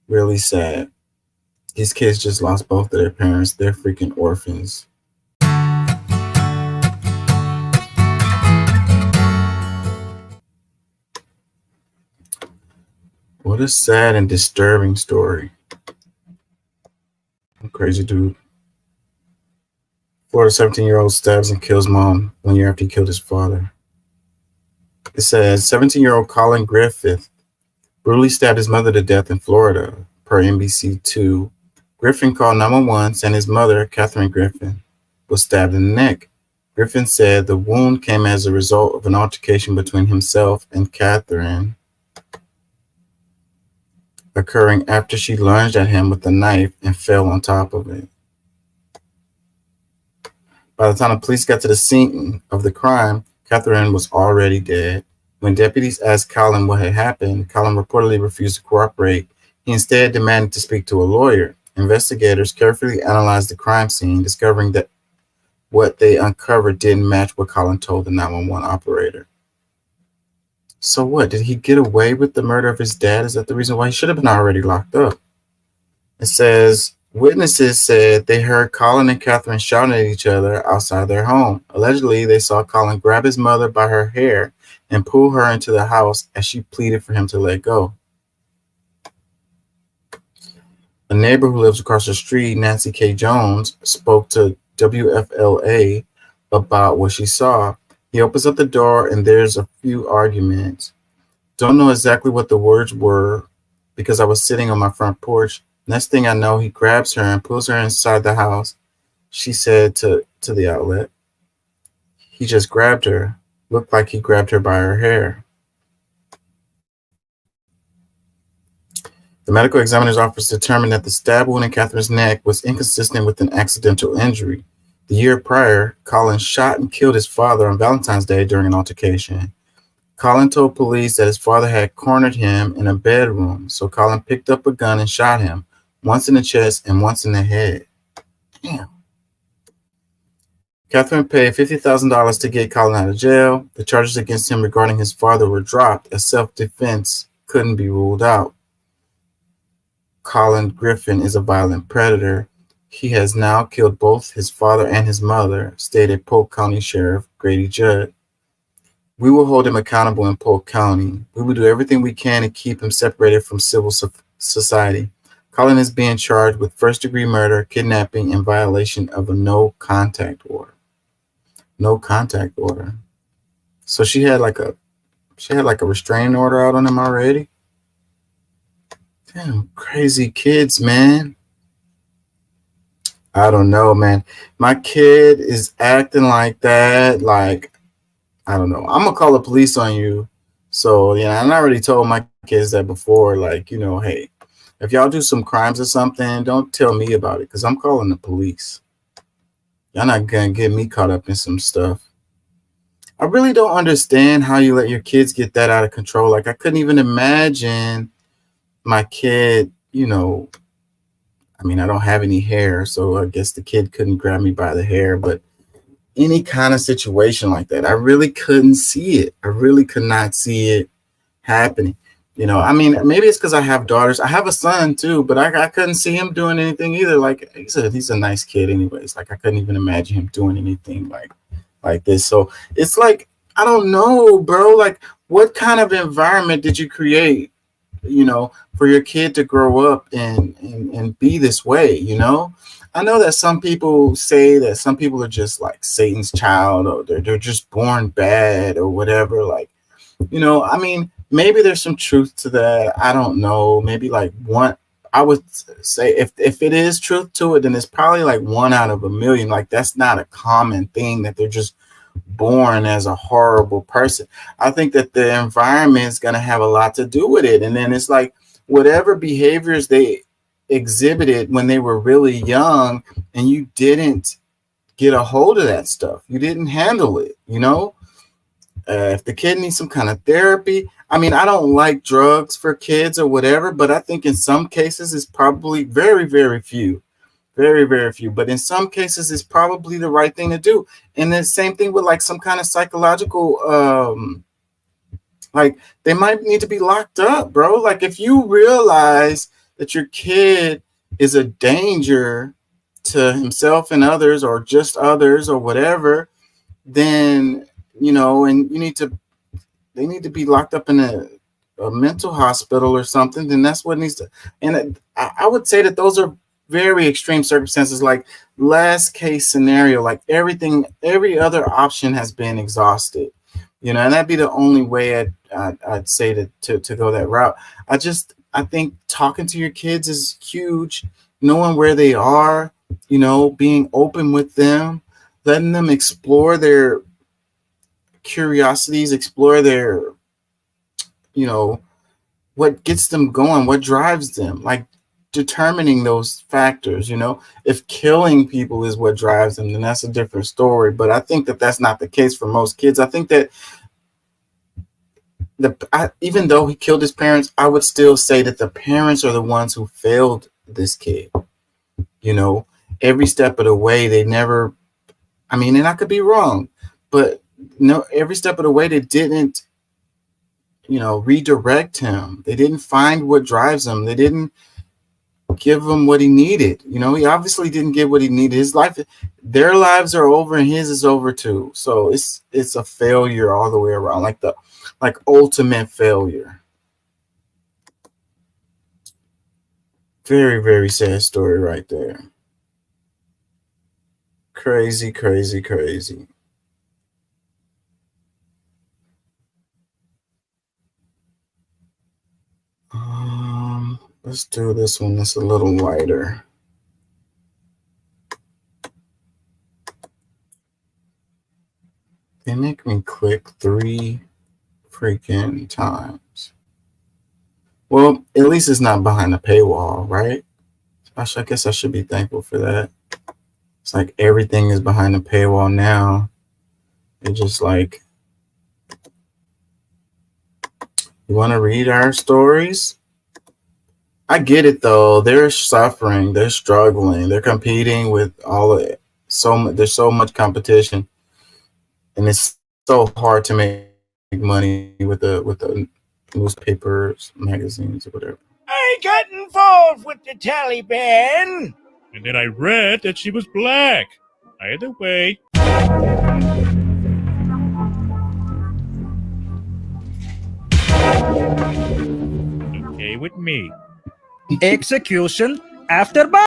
Really sad. These kids just lost both of their parents. They're freaking orphans. What a sad and disturbing story. Crazy dude. Florida 17-year-old stabs and kills mom 1 year after he killed his father. It says 17-year-old Colin Griffith brutally stabbed his mother to death in Florida, per NBC2. Griffin called 911 saying his mother, Catherine Griffin, was stabbed in the neck. Griffin said the wound came as a result of an altercation between himself and Catherine, occurring after she lunged at him with a knife and fell on top of it. By the time the police got to the scene of the crime, Catherine was already dead. When deputies asked Colin what had happened, Colin reportedly refused to cooperate. He instead demanded to speak to a lawyer. Investigators carefully analyzed the crime scene, discovering that what they uncovered didn't match what Colin told the 911 operator. So what? Did he get away with the murder of his dad? Is that the reason why he should have been already locked up? It says witnesses said they heard Colin and Catherine shouting at each other outside their home. Allegedly, they saw Colin grab his mother by her hair and pull her into the house as she pleaded for him to let go. A neighbor who lives across the street, Nancy K. Jones, spoke to WFLA about what she saw. He opens up the door and there's a few arguments. Don't know exactly what the words were because I was sitting on my front porch. Next thing I know, he grabs her and pulls her inside the house, she said to the outlet. He just grabbed her. Looked like he grabbed her by her hair. The medical examiner's office determined that the stab wound in Catherine's neck was inconsistent with an accidental injury. The year prior, Colin shot and killed his father on Valentine's Day during an altercation. Colin told police that his father had cornered him in a bedroom, so Colin picked up a gun and shot him, once in the chest and once in the head. Damn. Catherine paid $50,000 to get Colin out of jail. The charges against him regarding his father were dropped as self-defense couldn't be ruled out. Colin Griffin is a violent predator. He has now killed both his father and his mother, stated Polk County Sheriff Grady Judd. We will hold him accountable in Polk County. We will do everything we can to keep him separated from civil society. Colin is being charged with first-degree murder, kidnapping, and violation of a no-contact order. No contact order. So she had like a restraining order out on him already. Damn, crazy kids, man. I don't know, man. My kid is acting like that. Like, I don't know. I'm going to call the police on you. So, yeah, and I already told my kids that before. Like, hey, if y'all do some crimes or something, don't tell me about it because I'm calling the police. Y'all not going to get me caught up in some stuff. I really don't understand how you let your kids get that out of control. Like, I couldn't even imagine my kid, I mean, I don't have any hair, so I guess the kid couldn't grab me by the hair, but any kind of situation like that, I really couldn't see it. I really could not see it happening. I mean, maybe it's because I have daughters. I have a son too, but I couldn't see him doing anything either. Like he said, he's a nice kid anyways. Like I couldn't even imagine him doing anything like this. So it's like, I don't know, bro. Like what kind of environment did you create, for your kid to grow up and be this way, I know that some people say that some people are just like Satan's child or they're just born bad or whatever. Like, I mean, maybe there's some truth to that. I don't know. Maybe like one, I would say if it is truth to it, then it's probably like 1 out of a million. Like that's not a common thing that they're just born as a horrible person. I think that the environment is going to have a lot to do with it. And then it's like whatever behaviors they exhibited when they were really young and you didn't get a hold of that stuff, you didn't handle it, if the kid needs some kind of therapy. I mean, I don't like drugs for kids or whatever, but I think in some cases it's probably very, very few. Very, very few. But in some cases, it's probably the right thing to do. And the same thing with like some kind of psychological, like they might need to be locked up, bro. Like if you realize that your kid is a danger to himself and others, or just others, or whatever, then and they need to be locked up in a mental hospital or something. Then that's what needs to. And I would say that those are very extreme circumstances, like last case scenario, like every other option has been exhausted, and that'd be the only way I'd say to go that route. I think talking to your kids is huge, knowing where they are, being open with them, letting them explore their curiosities, explore their, what gets them going, what drives them, like determining those factors. If killing people is what drives them, then that's a different story. But I think that that's not the case for most kids. I think that even though he killed his parents, I would still say that the parents are the ones who failed this kid. Every step of the way, they never, and I could be wrong, but no, every step of the way they didn't, redirect him. They didn't find what drives him. They didn't give him what he needed. He obviously didn't get what he needed. His life, their lives are over and his is over too. So it's a failure all the way around, like ultimate failure. Very, very sad story right there. Crazy, crazy, crazy. Let's do this one that's a little lighter. They make me click 3 freaking times. Well, at least it's not behind a paywall, right? I guess I should be thankful for that. It's like everything is behind a paywall now. It's just like, you want to read our stories? I get it though. They're suffering. They're struggling. They're competing with all of it. There's so much competition, and it's so hard to make money with the newspapers, magazines, or whatever. I got involved with the Taliban. And then I read that she was black. Either way. Okay with me. Execution after